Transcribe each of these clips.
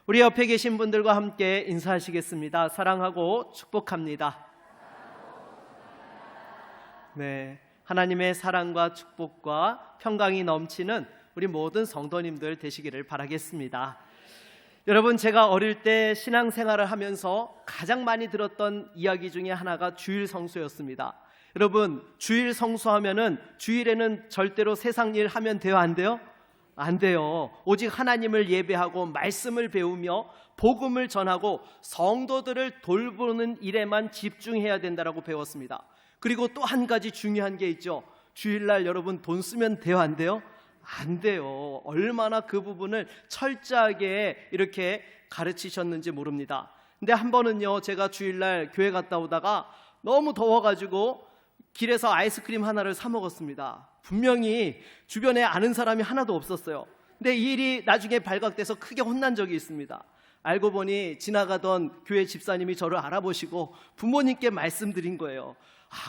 우리 옆에 계신 분들과 함께 인사하시겠습니다. 사랑하고 축복합니다. 네, 하나님의 사랑과 축복과 평강이 넘치는 우리 모든 성도님들 되시기를 바라겠습니다. 여러분, 제가 어릴 때 신앙생활을 하면서 가장 많이 들었던 이야기 중에 하나가 주일 성수였습니다. 여러분, 주일 성수하면은 주일에는 절대로 세상 일 하면 돼요, 안 돼요? 안 돼요. 오직 하나님을 예배하고 말씀을 배우며 복음을 전하고 성도들을 돌보는 일에만 집중해야 된다라고 배웠습니다. 그리고 또 한 가지 중요한 게 있죠. 주일날 여러분 돈 쓰면 돼요, 안 돼요? 안 돼요. 얼마나 그 부분을 철저하게 이렇게 가르치셨는지 모릅니다. 근데 한 번은요, 제가 주일날 교회 갔다 오다가 너무 더워가지고 길에서 아이스크림 하나를 사 먹었습니다. 분명히 주변에 아는 사람이 하나도 없었어요. 근데 이 일이 나중에 발각돼서 크게 혼난 적이 있습니다. 알고 보니 지나가던 교회 집사님이 저를 알아보시고 부모님께 말씀드린 거예요.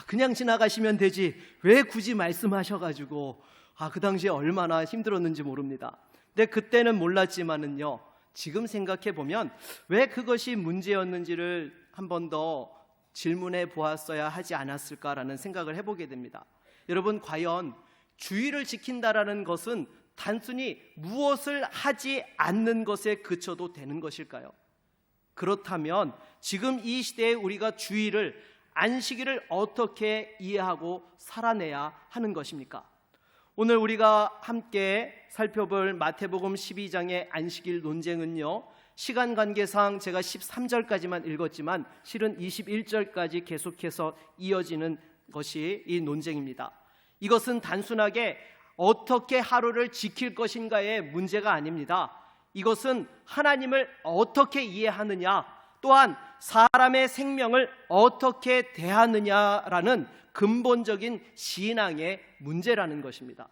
그냥 지나가시면 되지 왜 굳이 말씀하셔가지고 그 당시에 얼마나 힘들었는지 모릅니다. 근데 그때는 몰랐지만은요, 지금 생각해 보면 왜 그것이 문제였는지를 한 번 더 질문해 보았어야 하지 않았을까라는 생각을 해보게 됩니다. 여러분, 과연 주의를 지킨다라는 것은 단순히 무엇을 하지 않는 것에 그쳐도 되는 것일까요? 그렇다면 지금 이 시대에 우리가 주의를, 안식일을 어떻게 이해하고 살아내야 하는 것입니까? 오늘 우리가 함께 살펴볼 마태복음 12장의 안식일 논쟁은요, 시간 관계상 제가 13절까지만 읽었지만 실은 21절까지 계속해서 이어지는 것이 이 논쟁입니다. 이것은 단순하게 어떻게 하루를 지킬 것인가의 문제가 아닙니다. 이것은 하나님을 어떻게 이해하느냐, 또한 사람의 생명을 어떻게 대하느냐라는 근본적인 신앙의 문제라는 것입니다.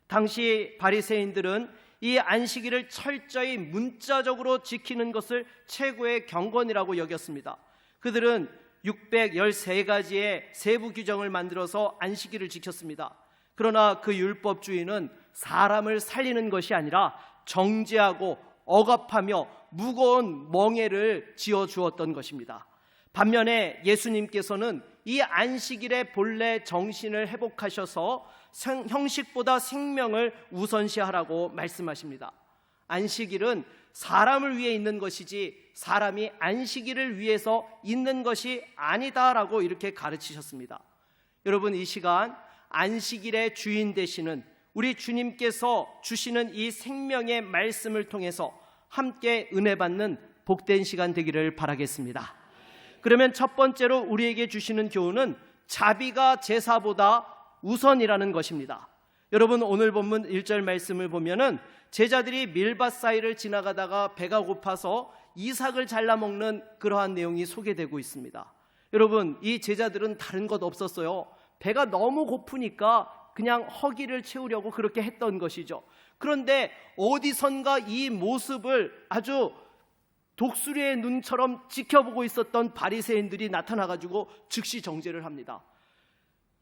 당시 바리새인들은 이 안식일을 철저히 문자적으로 지키는 것을 최고의 경건이라고 여겼습니다. 그들은 613가지의 세부 규정을 만들어서 안식일을 지켰습니다. 그러나 그 율법주의는 사람을 살리는 것이 아니라 정죄하고 억압하며 무거운 멍에를 지어주었던 것입니다. 반면에 예수님께서는 이 안식일의 본래 정신을 회복하셔서 형식보다 생명을 우선시하라고 말씀하십니다. 안식일은 사람을 위해 있는 것이지 사람이 안식일을 위해서 있는 것이 아니다라고 이렇게 가르치셨습니다. 여러분, 이 시간 안식일의 주인 되시는 우리 주님께서 주시는 이 생명의 말씀을 통해서 함께 은혜 받는 복된 시간 되기를 바라겠습니다. 그러면 첫 번째로 우리에게 주시는 교훈은 자비가 제사보다 우선이라는 것입니다. 여러분, 오늘 본문 1절 말씀을 보면은 제자들이 밀밭 사이를 지나가다가 배가 고파서 이삭을 잘라 먹는 그러한 내용이 소개되고 있습니다. 여러분, 이 제자들은 다른 것 없었어요. 배가 너무 고프니까 그냥 허기를 채우려고 그렇게 했던 것이죠. 그런데 어디선가 이 모습을 아주 독수리의 눈처럼 지켜보고 있었던 바리새인들이 나타나가지고 즉시 정죄를 합니다.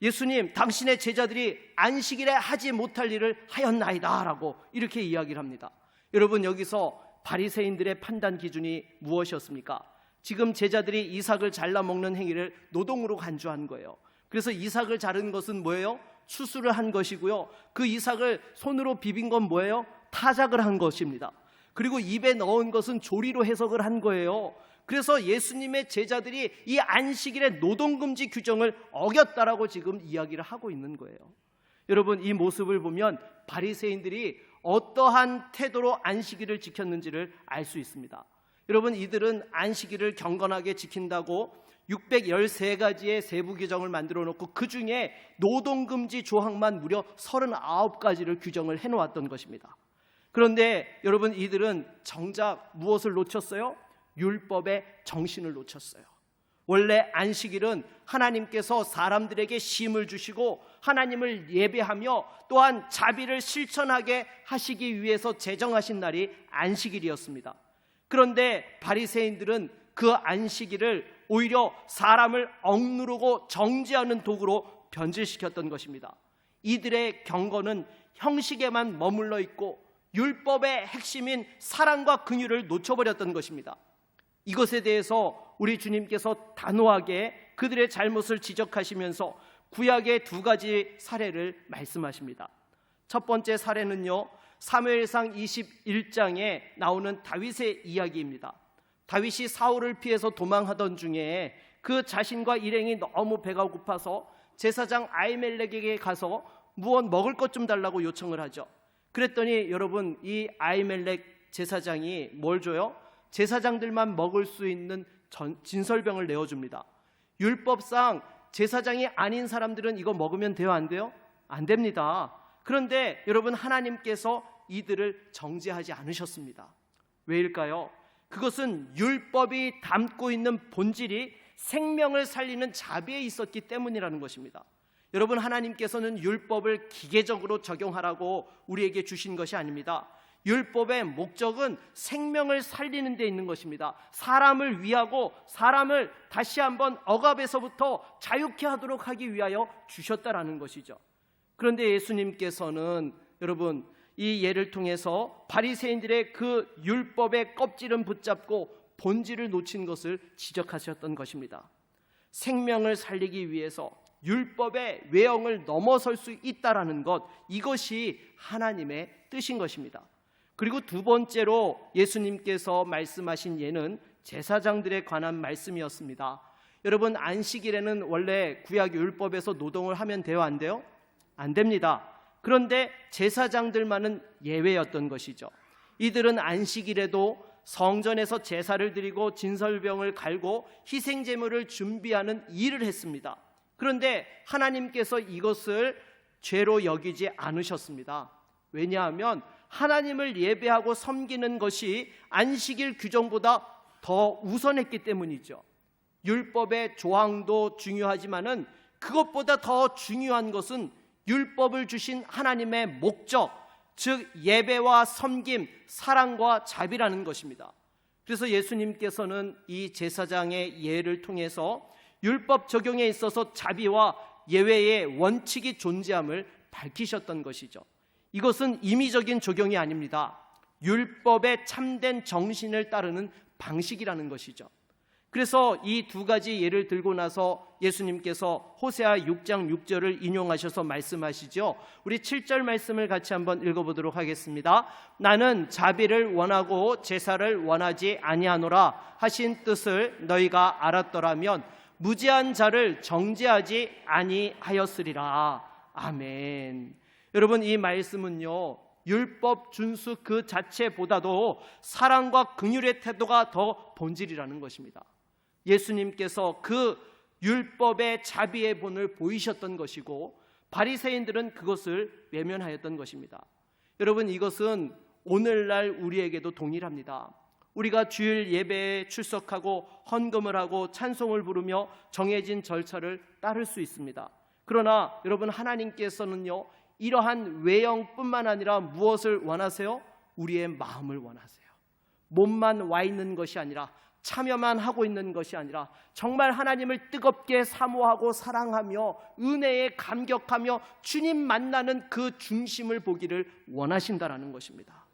예수님, 당신의 제자들이 안식일에 하지 못할 일을 하였나이다 라고 이렇게 이야기를 합니다. 여러분, 여기서 바리새인들의 판단 기준이 무엇이었습니까? 지금 제자들이 이삭을 잘라 먹는 행위를 노동으로 간주한 거예요. 그래서 이삭을 자른 것은 뭐예요? 추수를 한 것이고요, 그 이삭을 손으로 비빈 건 뭐예요? 타작을 한 것입니다. 그리고 입에 넣은 것은 조리로 해석을 한 거예요. 그래서 예수님의 제자들이 이 안식일의 노동금지 규정을 어겼다라고 지금 이야기를 하고 있는 거예요. 여러분, 이 모습을 보면 바리새인들이 어떠한 태도로 안식일을 지켰는지를 알 수 있습니다. 여러분, 이들은 안식일을 경건하게 지킨다고 613가지의 세부 규정을 만들어 놓고 그 중에 노동금지 조항만 무려 39가지를 규정을 해놓았던 것입니다. 그런데 여러분, 이들은 정작 무엇을 놓쳤어요? 율법의 정신을 놓쳤어요. 원래 안식일은 하나님께서 사람들에게 쉼을 주시고 하나님을 예배하며 또한 자비를 실천하게 하시기 위해서 제정하신 날이 안식일이었습니다. 그런데 바리새인들은 그 안식일을 오히려 사람을 억누르고 정죄하는 도구로 변질시켰던 것입니다. 이들의 경건은 형식에만 머물러 있고 율법의 핵심인 사랑과 긍휼을 놓쳐버렸던 것입니다. 이것에 대해서 우리 주님께서 단호하게 그들의 잘못을 지적하시면서 구약의 두 가지 사례를 말씀하십니다. 첫 번째 사례는요, 사무엘상 21장에 나오는 다윗의 이야기입니다. 다윗이 사울을 피해서 도망하던 중에 그 자신과 일행이 너무 배가 고파서 제사장 아히멜렉에게 가서 무엇 먹을 것 좀 달라고 요청을 하죠. 그랬더니 여러분, 이 아히멜렉 제사장이 뭘 줘요? 제사장들만 먹을 수 있는 진설병을 내어줍니다. 율법상 제사장이 아닌 사람들은 이거 먹으면 돼요, 안 돼요? 안 됩니다. 그런데 여러분, 하나님께서 이들을 정죄하지 않으셨습니다. 왜일까요? 그것은 율법이 담고 있는 본질이 생명을 살리는 자비에 있었기 때문이라는 것입니다. 여러분, 하나님께서는 율법을 기계적으로 적용하라고 우리에게 주신 것이 아닙니다. 율법의 목적은 생명을 살리는 데 있는 것입니다. 사람을 위하고 사람을 다시 한번 억압에서부터 자유케 하도록 하기 위하여 주셨다라는 것이죠. 그런데 예수님께서는 여러분, 이 예를 통해서 바리새인들의 그 율법의 껍질은 붙잡고 본질을 놓친 것을 지적하셨던 것입니다. 생명을 살리기 위해서 율법의 외형을 넘어설 수 있다라는 것, 이것이 하나님의 뜻인 것입니다. 그리고 두 번째로 예수님께서 말씀하신 예는 제사장들에 관한 말씀이었습니다. 여러분, 안식일에는 원래 구약 율법에서 노동을 하면 돼요, 안 돼요? 안 됩니다. 그런데 제사장들만은 예외였던 것이죠. 이들은 안식일에도 성전에서 제사를 드리고 진설병을 갈고 희생제물을 준비하는 일을 했습니다. 그런데 하나님께서 이것을 죄로 여기지 않으셨습니다. 왜냐하면 하나님을 예배하고 섬기는 것이 안식일 규정보다 더 우선했기 때문이죠. 율법의 조항도 중요하지만은 그것보다 더 중요한 것은 율법을 주신 하나님의 목적, 즉 예배와 섬김, 사랑과 자비라는 것입니다. 그래서 예수님께서는 이 제사장의 예를 통해서 율법 적용에 있어서 자비와 예외의 원칙이 존재함을 밝히셨던 것이죠. 이것은 임의적인 적용이 아닙니다. 율법의 참된 정신을 따르는 방식이라는 것이죠. 그래서 이 두 가지 예를 들고 나서 예수님께서 호세아 6장 6절을 인용하셔서 말씀하시죠. 우리 7절 말씀을 같이 한번 읽어보도록 하겠습니다. 나는 자비를 원하고 제사를 원하지 아니하노라 하신 뜻을 너희가 알았더라면 무죄한 자를 정죄하지 아니하였으리라. 아멘. 여러분, 이 말씀은요, 율법 준수 그 자체보다도 사랑과 긍휼의 태도가 더 본질이라는 것입니다. 예수님께서 그 율법의 자비의 본을 보이셨던 것이고 바리새인들은 그것을 외면하였던 것입니다. 여러분, 이것은 오늘날 우리에게도 동일합니다. 우리가 주일 예배에 출석하고 헌금을 하고 찬송을 부르며 정해진 절차를 따를 수 있습니다. 그러나 여러분, 하나님께서는요, 이러한 외형뿐만 아니라 무엇을 원하세요? 우리의 마음을 원하세요. 몸만 와 있는 것이 아니라, 참여만 하고 있는 것이 아니라 정말 하나님을 뜨겁게 사모하고 사랑하며 은혜에 감격하며 주님 만나는 그 중심을 보기를 원하신다라는 것입니다.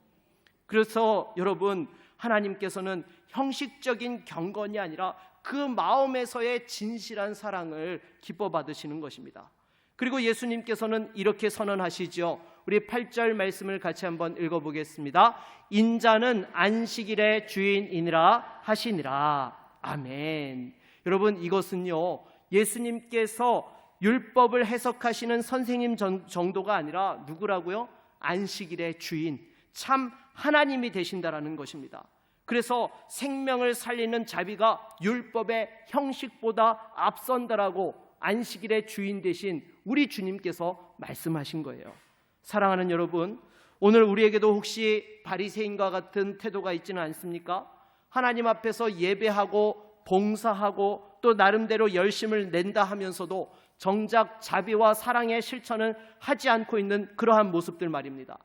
그래서 여러분, 하나님께서는 형식적인 경건이 아니라 그 마음에서의 진실한 사랑을 기뻐 받으시는 것입니다. 그리고 예수님께서는 이렇게 선언하시죠. 우리 8절 말씀을 같이 한번 읽어보겠습니다. 인자는 안식일의 주인이니라 하시니라. 아멘. 여러분, 이것은요, 예수님께서 율법을 해석하시는 선생님 정도가 아니라 누구라고요? 안식일의 주인, 참 하나님이 되신다라는 것입니다. 그래서 생명을 살리는 자비가 율법의 형식보다 앞선다라고 안식일의 주인 되신 우리 주님께서 말씀하신 거예요. 사랑하는 여러분, 오늘 우리에게도 혹시 바리새인과 같은 태도가 있지는 않습니까? 하나님 앞에서 예배하고 봉사하고 또 나름대로 열심을 낸다 하면서도 정작 자비와 사랑의 실천을 하지 않고 있는 그러한 모습들 말입니다.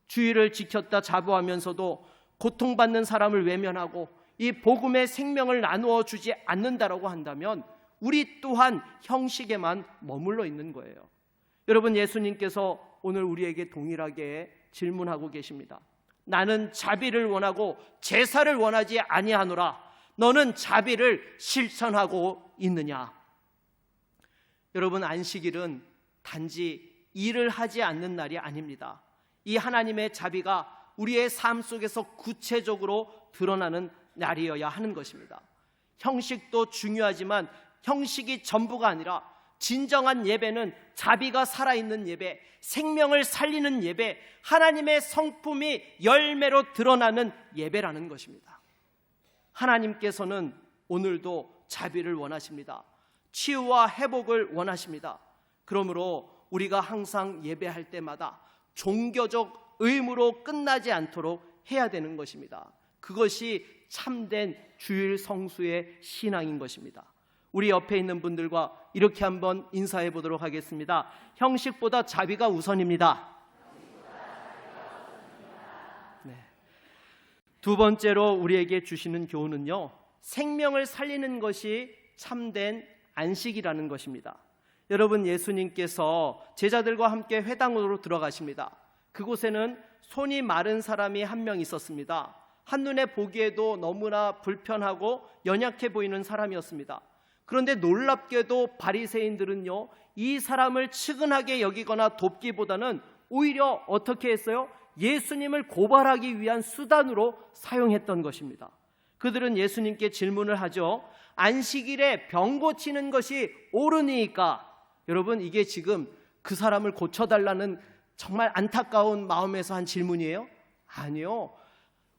주의를 지켰다 자부하면서도 고통받는 사람을 외면하고 이 복음의 생명을 나누어 주지 않는다라고 한다면 우리 또한 형식에만 머물러 있는 거예요. 여러분, 예수님께서 오늘 우리에게 동일하게 질문하고 계십니다. 나는 자비를 원하고 제사를 원하지 아니하노라. 너는 자비를 실천하고 있느냐? 여러분, 안식일은 단지 일을 하지 않는 날이 아닙니다. 이 하나님의 자비가 우리의 삶 속에서 구체적으로 드러나는 날이어야 하는 것입니다. 형식도 중요하지만 형식이 전부가 아니라 진정한 예배는 자비가 살아있는 예배, 생명을 살리는 예배, 하나님의 성품이 열매로 드러나는 예배라는 것입니다. 하나님께서는 오늘도 자비를 원하십니다. 치유와 회복을 원하십니다. 그러므로 우리가 항상 예배할 때마다 종교적 의무로 끝나지 않도록 해야 되는 것입니다. 그것이 참된 주일 성수의 신앙인 것입니다. 우리 옆에 있는 분들과 이렇게 한번 인사해 보도록 하겠습니다. 형식보다 자비가 우선입니다. 네. 두 번째로 우리에게 주시는 교훈은요, 생명을 살리는 것이 참된 안식이라는 것입니다. 여러분, 예수님께서 제자들과 함께 회당으로 들어가십니다. 그곳에는 손이 마른 사람이 한 명 있었습니다. 한눈에 보기에도 너무나 불편하고 연약해 보이는 사람이었습니다. 그런데 놀랍게도 바리새인들은요, 이 사람을 측은하게 여기거나 돕기보다는 오히려 어떻게 했어요? 예수님을 고발하기 위한 수단으로 사용했던 것입니다. 그들은 예수님께 질문을 하죠. 안식일에 병 고치는 것이 옳으니까? 여러분, 이게 지금 그 사람을 고쳐달라는 정말 안타까운 마음에서 한 질문이에요? 아니요.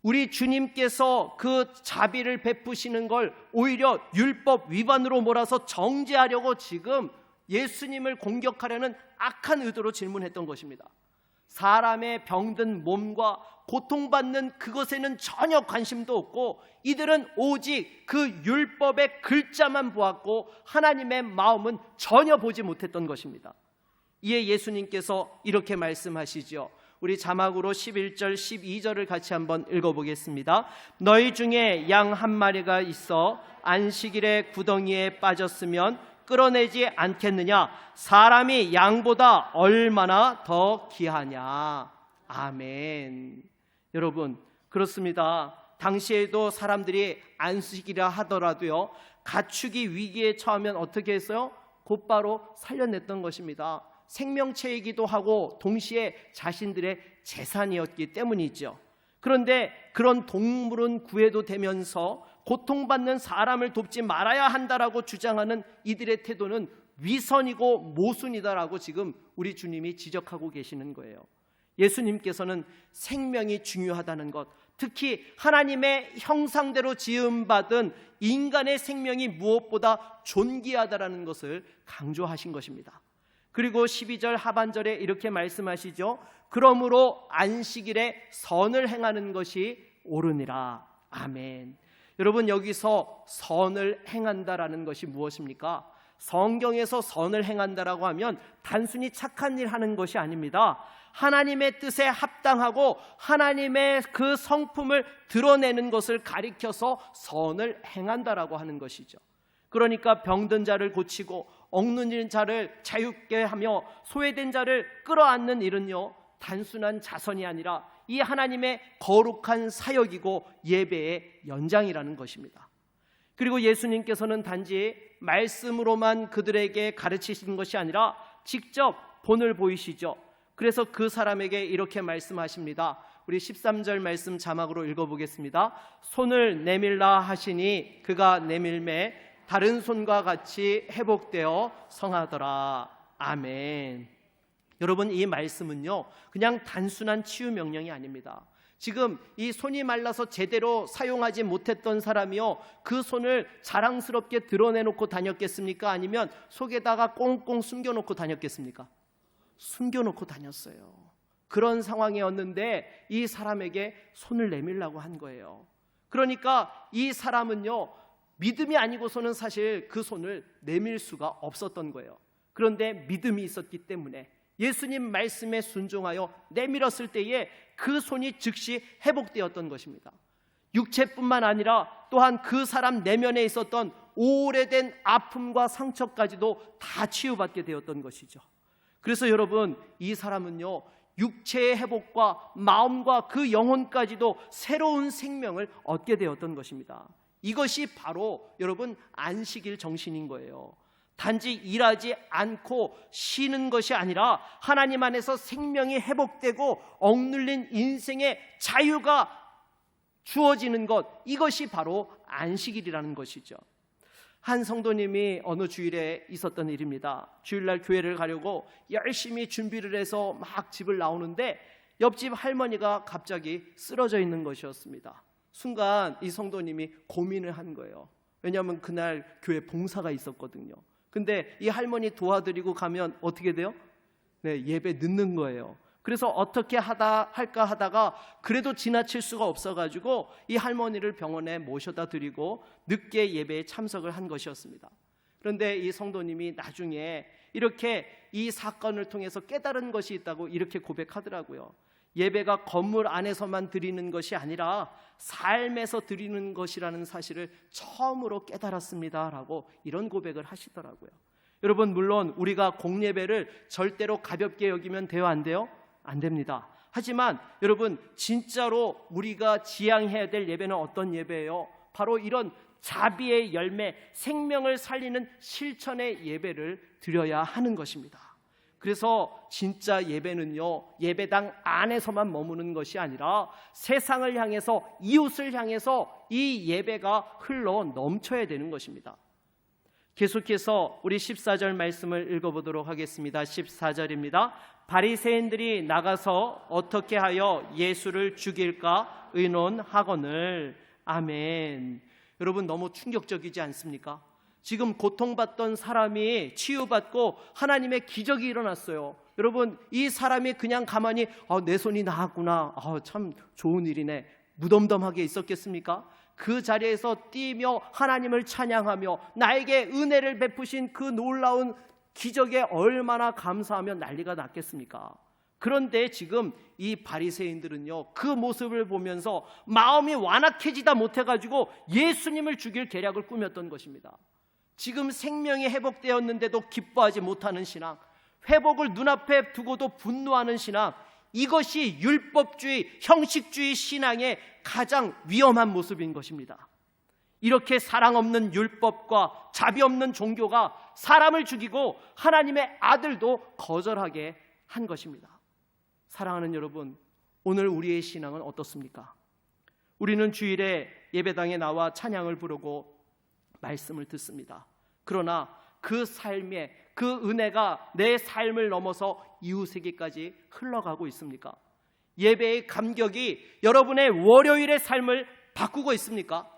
우리 주님께서 그 자비를 베푸시는 걸 오히려 율법 위반으로 몰아서 정죄하려고 지금 예수님을 공격하려는 악한 의도로 질문했던 것입니다. 사람의 병든 몸과 고통받는 그것에는 전혀 관심도 없고 이들은 오직 그 율법의 글자만 보았고 하나님의 마음은 전혀 보지 못했던 것입니다. 이에 예수님께서 이렇게 말씀하시죠. 우리 자막으로 11절 12절을 같이 한번 읽어보겠습니다. 너희 중에 양 한 마리가 있어 안식일에 구덩이에 빠졌으면 끌어내지 않겠느냐? 사람이 양보다 얼마나 더 귀하냐? 아멘. 여러분, 그렇습니다. 당시에도 사람들이 안식이라 하더라도요, 갖추기 위기에 처하면 어떻게 했어요? 곧바로 살려냈던 것입니다. 생명체이기도 하고 동시에 자신들의 재산이었기 때문이죠. 그런데 그런 동물은 구해도 되면서 고통받는 사람을 돕지 말아야 한다라고 주장하는 이들의 태도는 위선이고 모순이다라고 지금 우리 주님이 지적하고 계시는 거예요. 예수님께서는 생명이 중요하다는 것, 특히 하나님의 형상대로 지음받은 인간의 생명이 무엇보다 존귀하다라는 것을 강조하신 것입니다. 그리고 12절 하반절에 이렇게 말씀하시죠. 그러므로 안식일에 선을 행하는 것이 옳으니라. 아멘. 여러분, 여기서 선을 행한다라는 것이 무엇입니까? 성경에서 선을 행한다라고 하면 단순히 착한 일 하는 것이 아닙니다. 하나님의 뜻에 합당하고 하나님의 그 성품을 드러내는 것을 가리켜서 선을 행한다라고 하는 것이죠. 그러니까 병든 자를 고치고 억눌린 자를 자유케 하며 소외된 자를 끌어안는 일은요, 단순한 자선이 아니라 이 하나님의 거룩한 사역이고 예배의 연장이라는 것입니다. 그리고 예수님께서는 단지 말씀으로만 그들에게 가르치신 것이 아니라 직접 본을 보이시죠. 그래서 그 사람에게 이렇게 말씀하십니다. 우리 13절 말씀 자막으로 읽어보겠습니다. 손을 내밀라 하시니 그가 내밀매 다른 손과 같이 회복되어 성하더라. 아멘. 여러분, 이 말씀은요, 그냥 단순한 치유 명령이 아닙니다. 지금 이 손이 말라서 제대로 사용하지 못했던 사람이요, 그 손을 자랑스럽게 드러내놓고 다녔겠습니까? 아니면 속에다가 꽁꽁 숨겨놓고 다녔겠습니까? 숨겨놓고 다녔어요. 그런 상황이었는데 이 사람에게 손을 내밀라고 한 거예요. 그러니까 이 사람은요, 믿음이 아니고서는 사실 그 손을 내밀 수가 없었던 거예요. 그런데 믿음이 있었기 때문에 예수님 말씀에 순종하여 내밀었을 때에 그 손이 즉시 회복되었던 것입니다. 육체뿐만 아니라 또한 그 사람 내면에 있었던 오래된 아픔과 상처까지도 다 치유받게 되었던 것이죠. 그래서 여러분, 이 사람은요, 육체의 회복과 마음과 그 영혼까지도 새로운 생명을 얻게 되었던 것입니다. 이것이 바로 여러분 안식일 정신인 거예요. 단지 일하지 않고 쉬는 것이 아니라 하나님 안에서 생명이 회복되고 억눌린 인생의 자유가 주어지는 것, 이것이 바로 안식일이라는 것이죠. 한 성도님이 어느 주일에 있었던 일입니다. 주일날 교회를 가려고 열심히 준비를 해서 막 집을 나오는데 옆집 할머니가 갑자기 쓰러져 있는 것이었습니다. 순간 이 성도님이 고민을 한 거예요. 왜냐하면 그날 교회 봉사가 있었거든요. 근데 이 할머니 도와드리고 가면 어떻게 돼요? 네, 예배 늦는 거예요. 그래서 어떻게 할까 하다가 그래도 지나칠 수가 없어가지고 이 할머니를 병원에 모셔다 드리고 늦게 예배에 참석을 한 것이었습니다. 그런데 이 성도님이 나중에 이렇게 이 사건을 통해서 깨달은 것이 있다고 이렇게 고백하더라고요. 예배가 건물 안에서만 드리는 것이 아니라 삶에서 드리는 것이라는 사실을 처음으로 깨달았습니다 라고 이런 고백을 하시더라고요. 여러분, 물론 우리가 공예배를 절대로 가볍게 여기면 돼요, 안 돼요? 안 됩니다. 하지만 여러분, 진짜로 우리가 지향해야 될 예배는 어떤 예배예요? 바로 이런 자비의 열매, 생명을 살리는 실천의 예배를 드려야 하는 것입니다. 그래서 진짜 예배는요, 예배당 안에서만 머무는 것이 아니라 세상을 향해서, 이웃을 향해서 이 예배가 흘러 넘쳐야 되는 것입니다. 계속해서 우리 14절 말씀을 읽어보도록 하겠습니다. 14절입니다. 바리새인들이 나가서 어떻게 하여 예수를 죽일까 의논하거늘. 아멘. 여러분, 너무 충격적이지 않습니까? 지금 고통받던 사람이 치유받고 하나님의 기적이 일어났어요. 여러분, 이 사람이 그냥 가만히 내 손이 나았구나, 참 좋은 일이네, 무덤덤하게 있었겠습니까? 그 자리에서 뛰며 하나님을 찬양하며 나에게 은혜를 베푸신 그 놀라운 기적에 얼마나 감사하며 난리가 났겠습니까? 그런데 지금 이 바리새인들은요, 그 모습을 보면서 마음이 완악해지다 못해가지고 예수님을 죽일 계략을 꾸몄던 것입니다. 지금 생명이 회복되었는데도 기뻐하지 못하는 신앙, 회복을 눈앞에 두고도 분노하는 신앙, 이것이 율법주의, 형식주의 신앙의 가장 위험한 모습인 것입니다. 이렇게 사랑 없는 율법과 자비 없는 종교가 사람을 죽이고 하나님의 아들도 거절하게 한 것입니다. 사랑하는 여러분, 오늘 우리의 신앙은 어떻습니까? 우리는 주일에 예배당에 나와 찬양을 부르고 말씀을 듣습니다. 그러나 그 삶에 그 은혜가 내 삶을 넘어서 이웃에게까지 흘러가고 있습니까? 예배의 감격이 여러분의 월요일의 삶을 바꾸고 있습니까?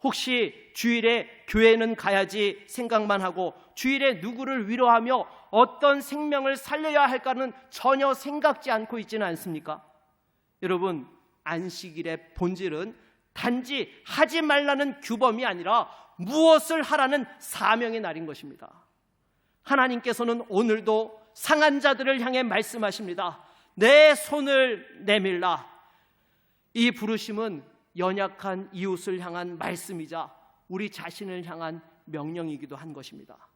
혹시 주일에 교회는 가야지 생각만 하고 주일에 누구를 위로하며 어떤 생명을 살려야 할까는 전혀 생각지 않고 있지는 않습니까? 여러분, 안식일의 본질은 단지 하지 말라는 규범이 아니라 무엇을 하라는 사명의 날인 것입니다. 하나님께서는 오늘도 상한 자들을 향해 말씀하십니다. 내 손을 내밀라. 이 부르심은 연약한 이웃을 향한 말씀이자 우리 자신을 향한 명령이기도 한 것입니다.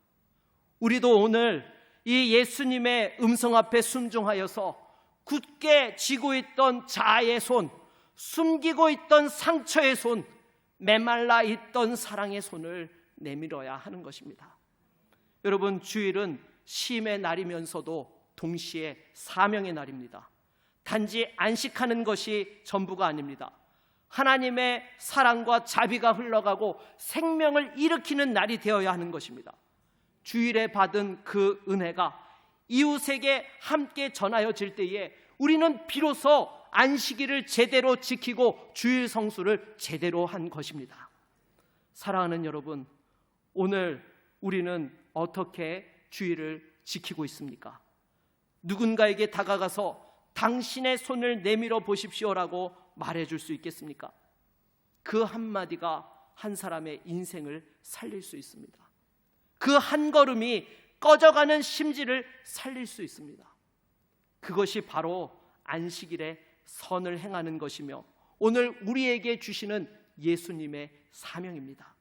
우리도 오늘 이 예수님의 음성 앞에 순종하여서 굳게 쥐고 있던 자아의 손, 숨기고 있던 상처의 손, 메말라 있던 사랑의 손을 내밀어야 하는 것입니다. 여러분, 주일은 쉼의 날이면서도 동시에 사명의 날입니다. 단지 안식하는 것이 전부가 아닙니다. 하나님의 사랑과 자비가 흘러가고 생명을 일으키는 날이 되어야 하는 것입니다. 주일에 받은 그 은혜가 이웃에게 함께 전하여질 때에 우리는 비로소 안식일을 제대로 지키고 주일 성수를 제대로 한 것입니다. 사랑하는 여러분, 오늘 우리는 어떻게 주일을 지키고 있습니까? 누군가에게 다가가서 당신의 손을 내밀어 보십시오라고 말해줄 수 있겠습니까? 그 한마디가 한 사람의 인생을 살릴 수 있습니다. 그 한 걸음이 꺼져가는 심지를 살릴 수 있습니다. 그것이 바로 안식일에 선을 행하는 것이며 오늘 우리에게 주시는 예수님의 사명입니다.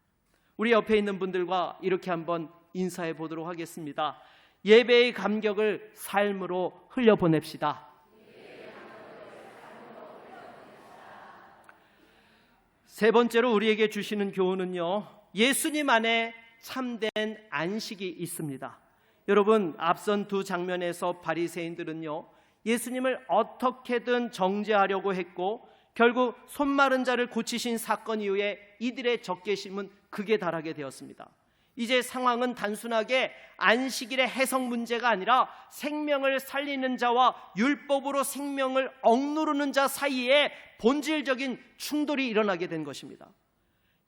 우리 옆에 있는 분들과 이렇게 한번 인사해 보도록 하겠습니다. 예배의 감격을 삶으로 흘려보냅시다. 세 번째로 우리에게 주시는 교훈은요, 예수님 안에 참된 안식이 있습니다. 여러분, 앞선 두 장면에서 바리새인들은요, 예수님을 어떻게든 정죄하려고 했고 결국 손 마른 자를 고치신 사건 이후에 이들의 적개심은 극에 달하게 되었습니다. 이제 상황은 단순하게 안식일의 해석 문제가 아니라 생명을 살리는 자와 율법으로 생명을 억누르는 자 사이에 본질적인 충돌이 일어나게 된 것입니다.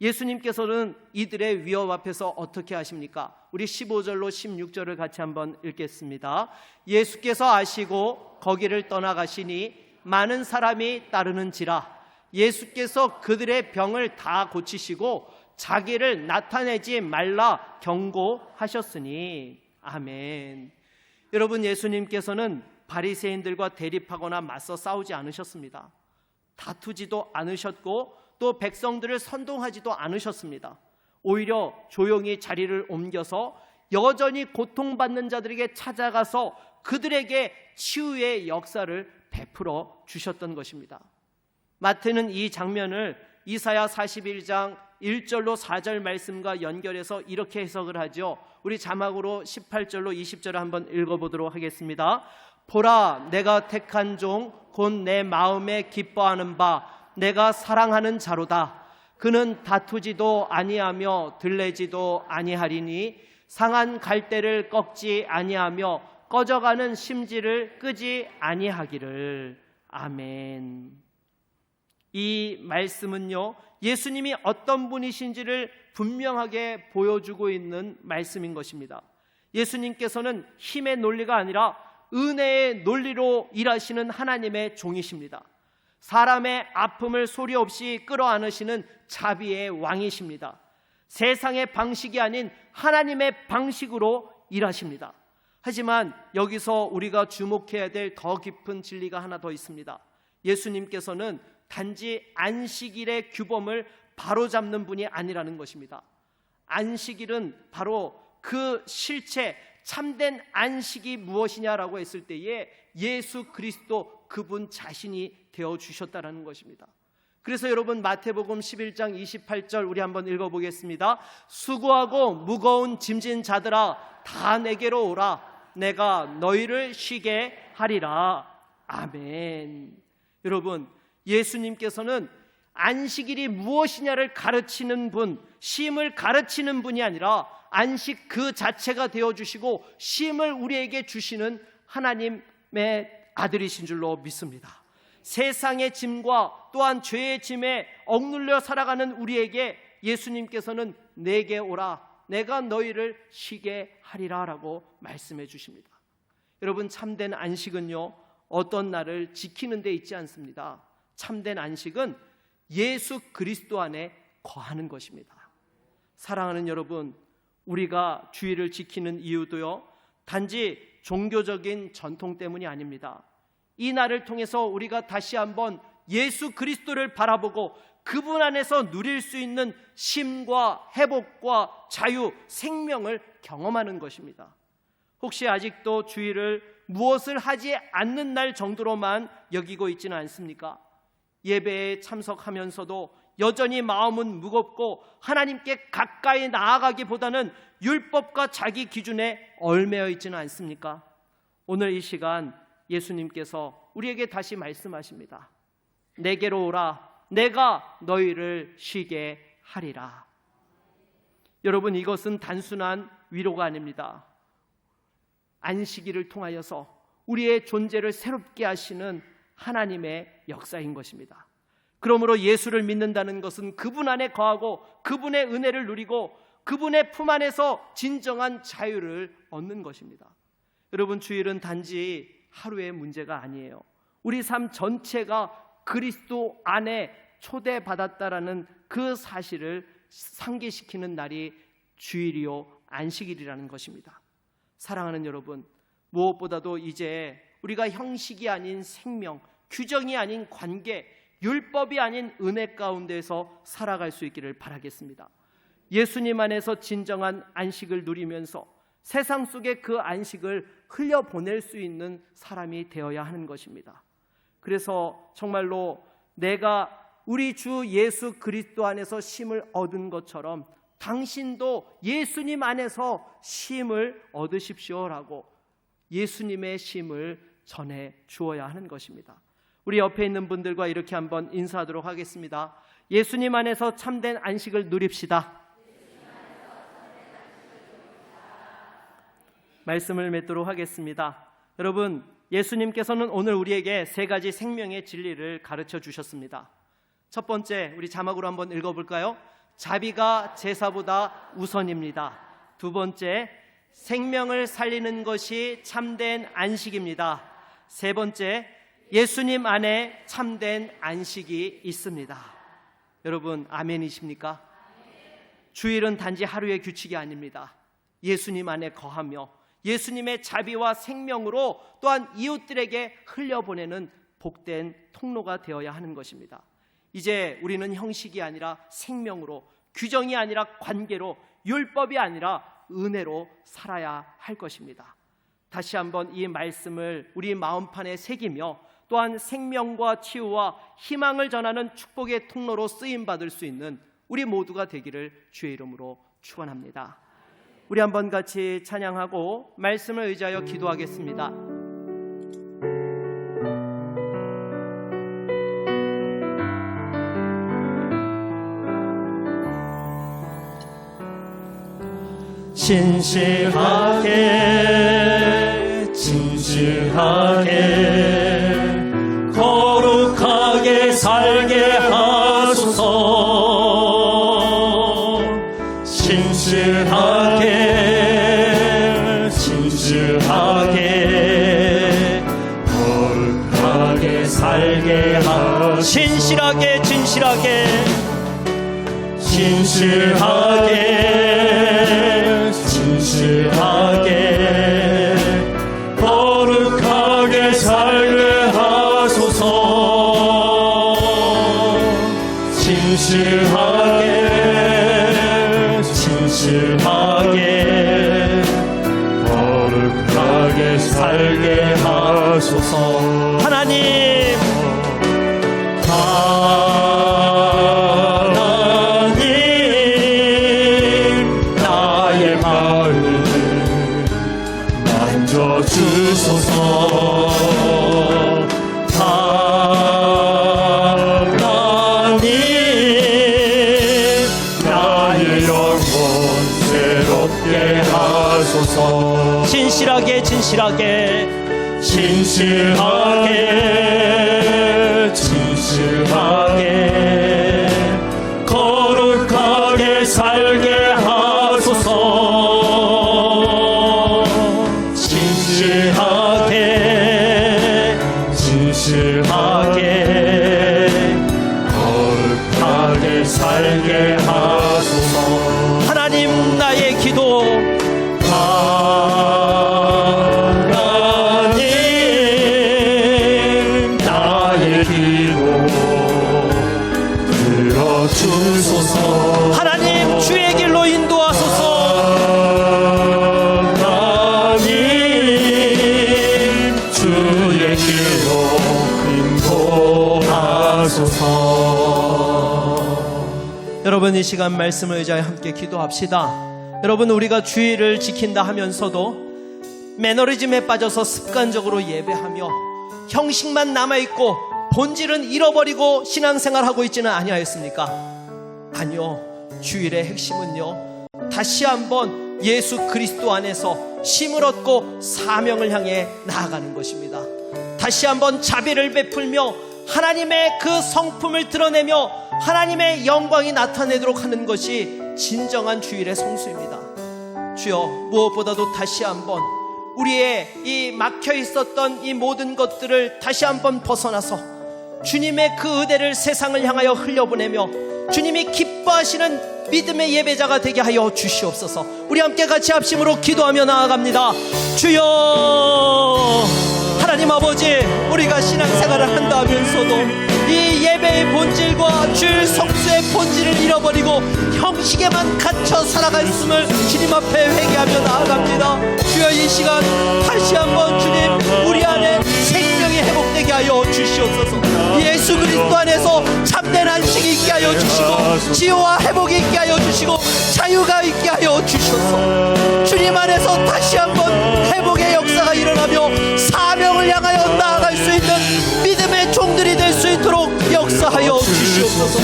예수님께서는 이들의 위협 앞에서 어떻게 하십니까? 우리 15절로 16절을 같이 한번 읽겠습니다. 예수께서 아시고 거기를 떠나가시니 많은 사람이 따르는지라. 예수께서 그들의 병을 다 고치시고 자기를 나타내지 말라 경고하셨으니. 아멘. 여러분, 예수님께서는 바리새인들과 대립하거나 맞서 싸우지 않으셨습니다. 다투지도 않으셨고 또 백성들을 선동하지도 않으셨습니다. 오히려 조용히 자리를 옮겨서 여전히 고통받는 자들에게 찾아가서 그들에게 치유의 역사를 베풀어 주셨던 것입니다. 마태는 이 장면을 이사야 41장 1절로 4절 말씀과 연결해서 이렇게 해석을 하죠. 우리 자막으로 18절로 20절을 한번 읽어보도록 하겠습니다. 보라, 내가 택한 종 곧 내 마음에 기뻐하는 바 내가 사랑하는 자로다. 그는 다투지도 아니하며 들레지도 아니하리니 상한 갈대를 꺾지 아니하며 꺼져가는 심지를 끄지 아니하기를. 아멘. 이 말씀은요, 예수님이 어떤 분이신지를 분명하게 보여주고 있는 말씀인 것입니다. 예수님께서는 힘의 논리가 아니라 은혜의 논리로 일하시는 하나님의 종이십니다. 사람의 아픔을 소리 없이 끌어안으시는 자비의 왕이십니다. 세상의 방식이 아닌 하나님의 방식으로 일하십니다. 하지만 여기서 우리가 주목해야 될 더 깊은 진리가 하나 더 있습니다. 예수님께서는 단지 안식일의 규범을 바로잡는 분이 아니라는 것입니다. 안식일은 바로 그 실체, 참된 안식이 무엇이냐라고 했을 때에 예수 그리스도 그분 자신이 되어주셨다는 것입니다. 그래서 여러분, 마태복음 11장 28절 우리 한번 읽어보겠습니다. 수고하고 무거운 짐진 자들아 다 내게로 오라. 내가 너희를 쉬게 하리라. 아멘. 여러분, 예수님께서는 안식일이 무엇이냐를 가르치는 분, 쉼을 가르치는 분이 아니라 안식 그 자체가 되어주시고 쉼을 우리에게 주시는 하나님의 아들이신 줄로 믿습니다. 세상의 짐과 또한 죄의 짐에 억눌려 살아가는 우리에게 예수님께서는 내게 오라, 내가 너희를 쉬게 하리라 라고 말씀해 주십니다. 여러분, 참된 안식은요, 어떤 날을 지키는 데 있지 않습니다. 참된 안식은 예수 그리스도 안에 거하는 것입니다. 사랑하는 여러분, 우리가 주일을 지키는 이유도요, 단지 종교적인 전통 때문이 아닙니다. 이 날을 통해서 우리가 다시 한번 예수 그리스도를 바라보고 그분 안에서 누릴 수 있는 쉼과 회복과 자유, 생명을 경험하는 것입니다. 혹시 아직도 주일을 무엇을 하지 않는 날 정도로만 여기고 있지는 않습니까? 예배에 참석하면서도 여전히 마음은 무겁고 하나님께 가까이 나아가기보다는 율법과 자기 기준에 얽매여 있지는 않습니까? 오늘 이 시간 예수님께서 우리에게 다시 말씀하십니다. 내게로 오라, 내가 너희를 쉬게 하리라. 여러분, 이것은 단순한 위로가 아닙니다. 안식일을 통하여서 우리의 존재를 새롭게 하시는 하나님의 역사인 것입니다. 그러므로 예수를 믿는다는 것은 그분 안에 거하고 그분의 은혜를 누리고 그분의 품 안에서 진정한 자유를 얻는 것입니다. 여러분, 주일은 단지 하루의 문제가 아니에요. 우리 삶 전체가 그리스도 안에 초대받았다라는 그 사실을 상기시키는 날이 주일이요 안식일이라는 것입니다. 사랑하는 여러분, 무엇보다도 이제 우리가 형식이 아닌 생명, 규정이 아닌 관계, 율법이 아닌 은혜 가운데서 살아갈 수 있기를 바라겠습니다. 예수님 안에서 진정한 안식을 누리면서 세상 속에 그 안식을 흘려보낼 수 있는 사람이 되어야 하는 것입니다. 그래서 정말로 내가 우리 주 예수 그리스도 안에서 쉼을 얻은 것처럼 당신도 예수님 안에서 쉼을 얻으십시오라고 예수님의 쉼을 전해 주어야 하는 것입니다. 우리 옆에 있는 분들과 이렇게 한번 인사하도록 하겠습니다. 예수님 안에서 참된 안식을 누립시다. 말씀을 맺도록 하겠습니다. 여러분, 예수님께서는 오늘 우리에게 세 가지 생명의 진리를 가르쳐 주셨습니다. 첫 번째, 우리 자막으로 한번 읽어볼까요? 자비가 제사보다 우선입니다. 두 번째, 생명을 살리는 것이 참된 안식입니다. 세 번째, 예수님 안에 참된 안식이 있습니다. 여러분, 아멘이십니까? 주일은 단지 하루의 규칙이 아닙니다. 예수님 안에 거하며 예수님의 자비와 생명으로 또한 이웃들에게 흘려보내는 복된 통로가 되어야 하는 것입니다. 이제 우리는 형식이 아니라 생명으로, 규정이 아니라 관계로, 율법이 아니라 은혜로 살아야 할 것입니다. 다시 한번 이 말씀을 우리 마음판에 새기며 또한 생명과 치유와 희망을 전하는 축복의 통로로 쓰임받을 수 있는 우리 모두가 되기를 주의 이름으로 축원합니다. 우리 한번 같이 찬양하고 말씀을 의지하여 기도하겠습니다. 진실하게 거룩하게 살게 하소서. 진실하게 거룩하게 살게 하소서. 진실하게 거룩하게 살게 하소서. 진실하게 거룩하게 살게 하소서. 하나님, 나의 마음을 만져주소서. 하나님, 나의 영혼 새롭게 하소서. 진실하게 거룩하게 살게 하소서. 진실하게 거룩하게 살게 하소서. 하나님, 나의 기도 들어주소서. 하나님, 주의 길로 인도하소서. 하나님, 주의 길로 인도하소서. 여러분, 이 시간 말씀을 의지하여 함께 기도합시다. 여러분, 우리가 주의를 지킨다 하면서도 매너리즘에 빠져서 습관적으로 예배하며 형식만 남아있고 본질은 잃어버리고 신앙생활하고 있지는 아니하였습니까? 아니요, 주일의 핵심은요, 다시 한번 예수 그리스도 안에서 쉼을 얻고 사명을 향해 나아가는 것입니다. 다시 한번 자비를 베풀며 하나님의 그 성품을 드러내며 하나님의 영광이 나타내도록 하는 것이 진정한 주일의 성수입니다. 주여, 무엇보다도 다시 한번 우리의 이 막혀 있었던 이 모든 것들을 다시 한번 벗어나서 주님의 그 의대를 세상을 향하여 흘려보내며 주님이 기뻐하시는 믿음의 예배자가 되게 하여 주시옵소서. 우리 함께 같이 합심으로 기도하며 나아갑니다. 주여, 하나님 아버지, 우리가 신앙생활을 한다 하면서도 이 예배의 본질과 주일 성수의 본질을 잃어버리고 형식에만 갇혀 살아갔음을 주님 앞에 회개하며 나아갑니다. 주여, 이 시간 다시 한번 주님, 우리 안에 생명이 회복되게 하여 주시옵소서. 예수 그리스도 안에서 참된 안식이 있게 하여 주시고, 치유와 회복이 있게 하여 주시고, 자유가 있게 하여 주셔서 주님 안에서 다시 한번 회복의 역사가 일어나며 사명을 향하여 나아갈 수 있는 믿음의 종들이 될 수 있도록 역사하여 주시옵소서.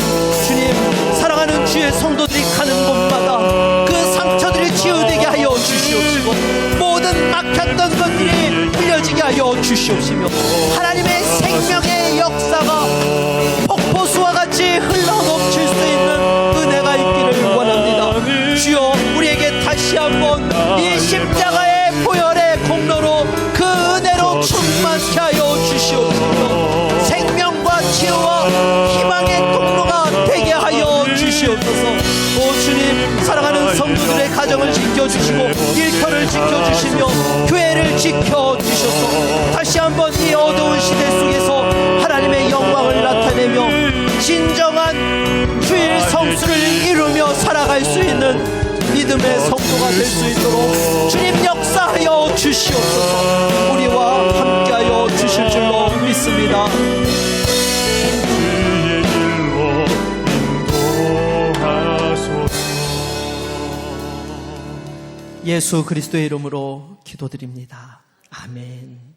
주님, 사랑하는 주의 성도들이 가는 곳마다 그 상처들이 치유되게 하여 주시옵시고, 모든 막혔던 것들이 흘려지게 하여 주시옵시며, 하나님의 생명의 역사가 폭포수와 같이 흘러넘칠 수 있는 은혜가 있기를 원합니다. 주여, 우리에게 다시 한번 이 십자가의 보혈의 공로로 그 은혜로 충만케 하여 주시옵소서. 생명과 치유와 희망의 통로가 되게 하여 주시옵소서. 오 주님, 사랑하는 성도들의 가정을 지켜주시고, 일터를 지켜주시며, 교회를 지켜주셔서 다시 한번 이 어두운 시대 속에서 하나님의 영광을 나타내며 진정한 주일 성수를 이루며 살아갈 수 있는 믿음의 성도가 될 수 있도록 주님 역사하여 주시옵소서. 우리와 함께하여 주실 줄로 믿습니다. 예수 그리스도의 이름으로 기도드립니다. 아멘.